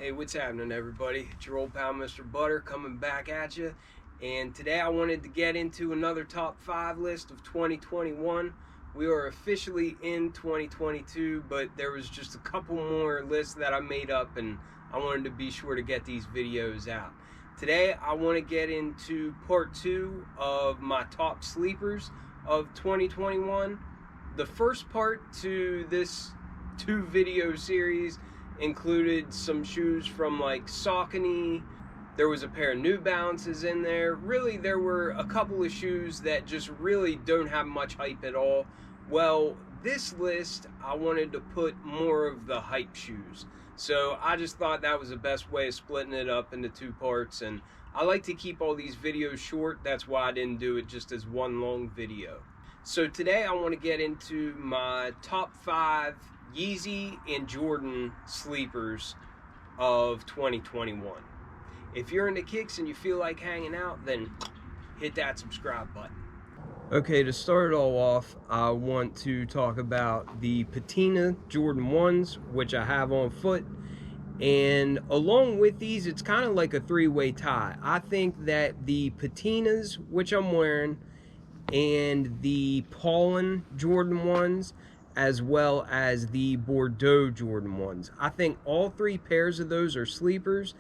Hey, what's happening, everybody? It's your old pal Mr. Butter coming back at you, and today I wanted to get into another top 5 list of 2021. We are officially in 2022, but there was just a couple more lists that I made up, and I wanted to be sure to get these videos out. Today I want to get into part 2 of my top sleepers of 2021. The first part to this 2-video series included some shoes from like Saucony. There was a pair of New Balances in there. Really, there were a couple of shoes that just really don't have much hype at all. Well, this list, I wanted to put more of the hype shoes. So I just thought that was the best way of splitting it up into 2 parts. And I like to keep all these videos short. That's why I didn't do it just as one long video. So today I want to get into my top 5 Yeezy and Jordan sleepers of 2021. If you're into kicks and you feel like hanging out, then hit that subscribe button. Okay, to start it all off, I want to talk about the Patina Jordan 1s, which I have on foot. And along with these, it's kind of like a 3-way tie. I think that the Patinas, which I'm wearing, and the Pollen Jordan 1s, as well as the Bordeaux Jordan 1s. I think all 3 pairs of those are sleepers,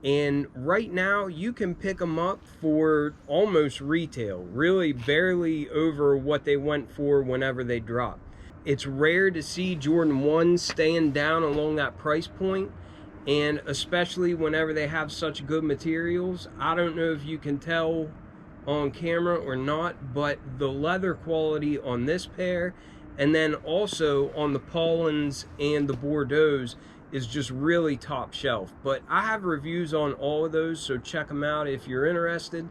and right now you can pick them up for almost retail, really barely over what they went for whenever they drop. It's rare to see Jordan 1s staying down along that price point, and especially whenever they have such good materials. I don't know if you can tell on camera or not, but the leather quality on this pair, and then also on the Pollens and the Bordeaux's, is just really top shelf. But I have reviews on all of those, so check them out if you're interested.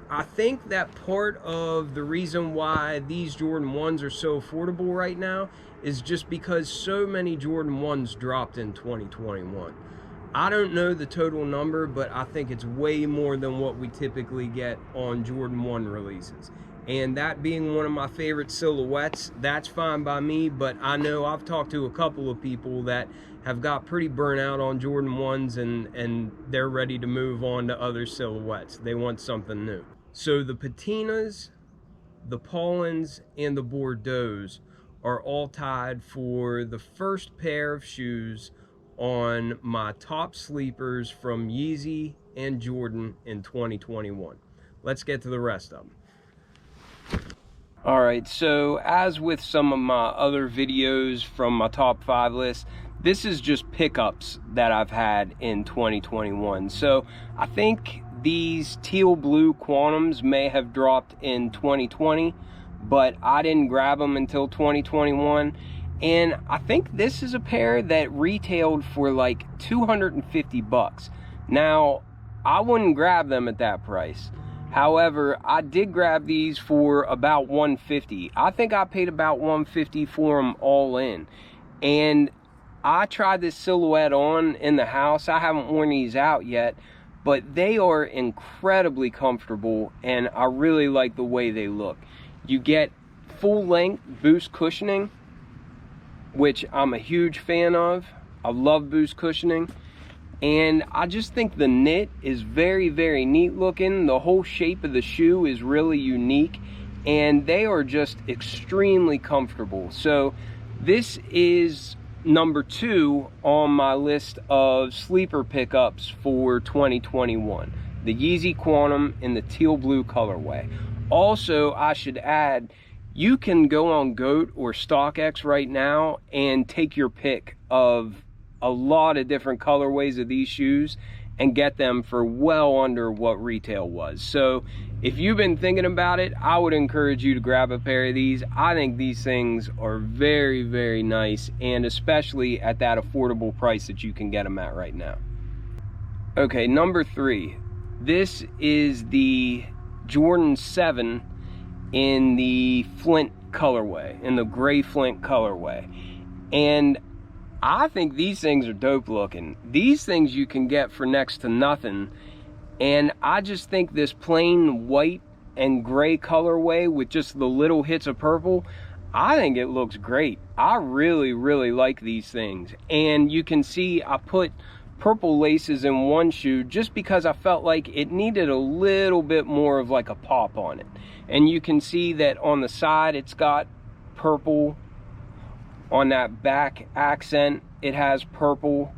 I think that part of the reason why these Jordan 1s are so affordable right now is just because so many Jordan 1s dropped in 2021. I don't know the total number, but I think it's way more than what we typically get on Jordan 1 releases. And that being one of my favorite silhouettes, that's fine by me, but I know I've talked to a couple of people that have got pretty burnt out on Jordan 1s, and they're ready to move on to other silhouettes. They want something new. So the Patinas, the Pollens, and the Bordeaux's are all tied for the first pair of shoes on my top sleepers from Yeezy and Jordan in 2021. Let's get to the rest of them. Alright, so as with some of my other videos from my top 5 list, this is just pickups that I've had in 2021. So I think these teal blue Quantums may have dropped in 2020, but I didn't grab them until 2021. And I think this is a pair that retailed for like 250 bucks. Now, I wouldn't grab them at that price. However, I did grab these for about 150. I think I paid about 150 for them all in. And I tried this silhouette on in the house. I haven't worn these out yet, but they are incredibly comfortable, and I really like the way they look. You get full length Boost cushioning, which I'm a huge fan of. I love Boost cushioning. And I just think the knit is very, very neat looking. The whole shape of the shoe is really unique, and they are just extremely comfortable. So this is number 2 on my list of sleeper pickups for 2021. The Yeezy Quantum in the teal blue colorway. Also, I should add, you can go on GOAT or StockX right now and take your pick of a lot of different colorways of these shoes and get them for well under what retail was. So if you've been thinking about it, I would encourage you to grab a pair of these. I think these things are very, very nice, and especially at that affordable price that you can get them at right now. Okay, number 3. This is the Jordan 7 in the Flint colorway, in the gray Flint colorway. And I think these things are dope looking. These things you can get for next to nothing. And I just think this plain white and gray colorway with just the little hits of purple, I think it looks great. I really, really like these things. And you can see I put purple laces in one shoe just because I felt like it needed a little bit more of like a pop on it. And you can see that on the side it's got purple. On that back accent it has purple,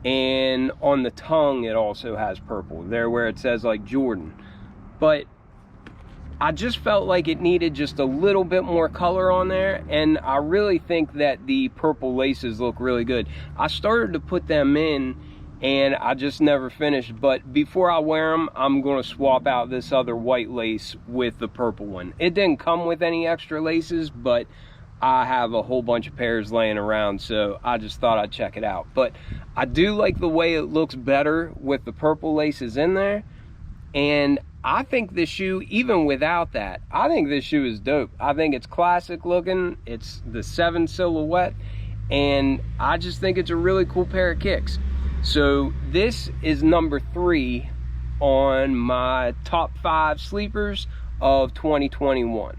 and on the tongue it also has purple there where it says like Jordan. But I just felt like it needed just a little bit more color on there, and I really think that the purple laces look really good. I started to put them in and I just never finished, but before I wear them I'm going to swap out this other white lace with the purple one. It didn't come with any extra laces, but I have a whole bunch of pairs laying around, so I just thought I'd check it out. But I do like the way it looks better with the purple laces in there, and I think this shoe, even without that, I think this shoe is dope. I think it's classic looking. It's the 7 silhouette, and I just think it's a really cool pair of kicks. So this is number 3 on my top 5 sleepers of 2021.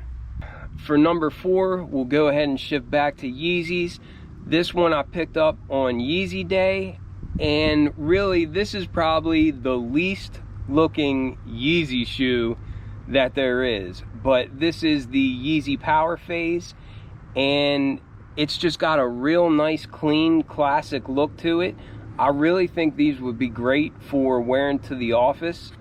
For number 4, we'll go ahead and shift back to Yeezys. This one I picked up on Yeezy Day, and really this is probably the least looking Yeezy shoe that there is. But this is the Yeezy Power Phase, and it's just got a real nice, clean, classic look to it. I really think these would be great for wearing to the office.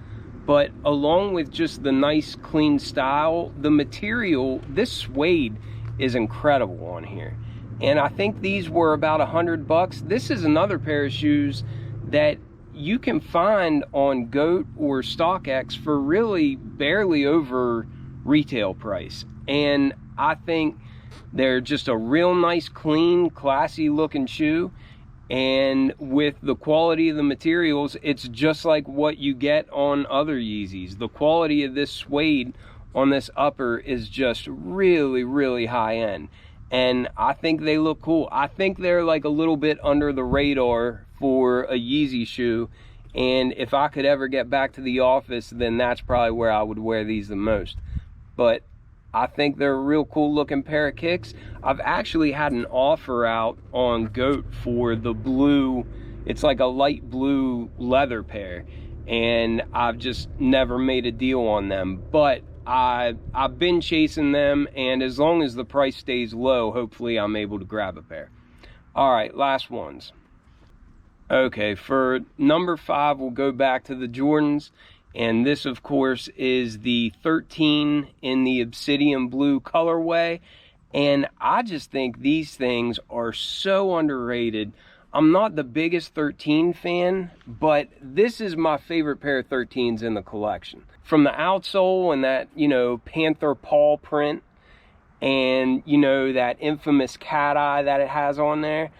But along with just the nice clean style, the material, this suede is incredible on here. And I think these were about $100. This is another pair of shoes that you can find on GOAT or StockX for really barely over retail price. And I think they're just a real nice, clean, classy looking shoe. And with the quality of the materials, it's just like what you get on other Yeezys. The quality of this suede on this upper is just really, really high end. And I think they look cool. I think they're like a little bit under the radar for a Yeezy shoe. And if I could ever get back to the office, then that's probably where I would wear these the most. But I think they're a real cool looking pair of kicks. I've actually had an offer out on GOAT for the blue, it's like a light blue leather pair, and I've just never made a deal on them. But I've been chasing them, and as long as the price stays low, hopefully I'm able to grab a pair. All right, last ones. Okay, for number 5, we'll go back to the Jordans. And this, of course, is the 13 in the Obsidian Blue colorway. And I just think these things are so underrated. I'm not the biggest 13 fan, but this is my favorite pair of 13s in the collection. From the outsole and that, you know, panther paw print, and, you know, that infamous cat eye that it has on there,